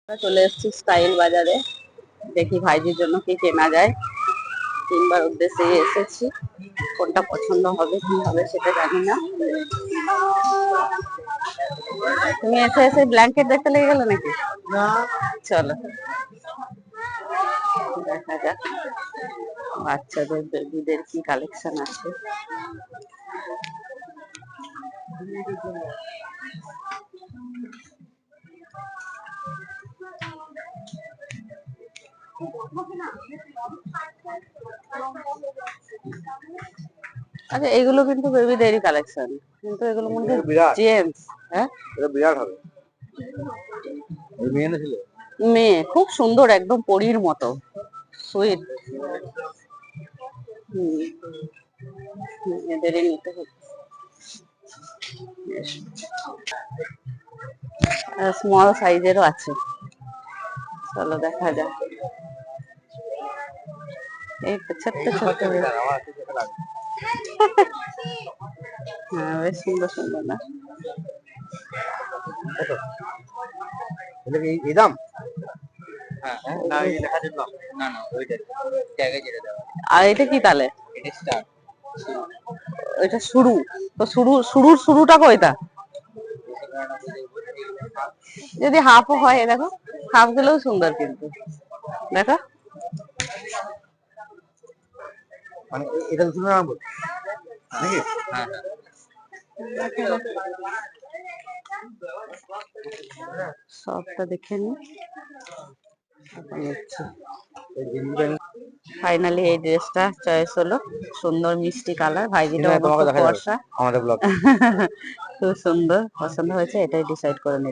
আমরা চলে এসেছি স্টাইল বাজারে, দেখি ভাইজির জন্য কি কেনা যায়। কিনবার উদ্দেশ্যে এসেছি, কোনটা পছন্দ হবে কি হবে সেটা জানি না। তুমি এসে এসে ব্ল্যাঙ্কেট দেখতে লেগে গেল নাকি? চলো দেখা যাক বাচ্চাদের বেবিদের কি কালেকশন আছে। আচ্ছা, এগুলো কিন্তু বেবিদেরই কালেকশন, কিন্তু এগুলো মনে হয় জেন্টস। হ্যাঁ, এটা বিরাট হবে। এই মেয়ে না ছিল? মেয়ে, খুব সুন্দর, একদম পরীর মতো সুইট। এদেরই নিতে হবে। স্মল সাইজেরও আছে, চলো দেখা যাক। এই তো ছোট্ট ছোট্ট, হ্যাঁ বেশ সুন্দর সুন্দর না? এই দাম? আর এটা কি তাহলে? এটা শুরু তো, শুরুটা কয়টা? যদি হাফও হয়, দেখো হাফ গুলোও সুন্দর, কিন্তু দেখো মানে এটা 200 টাকা নাকি? হ্যাঁ সবটা দেখে নি। ফাইনালি এই ড্রেসটা চয়েস হলো, সুন্দর মিষ্টি কালার, ভাইজিটাও আমার খুব ফর্সা। আমাদের ব্লগ খুব সুন্দর পছন্দ হয়েছে, এটাই ডিসাইড করে নিই।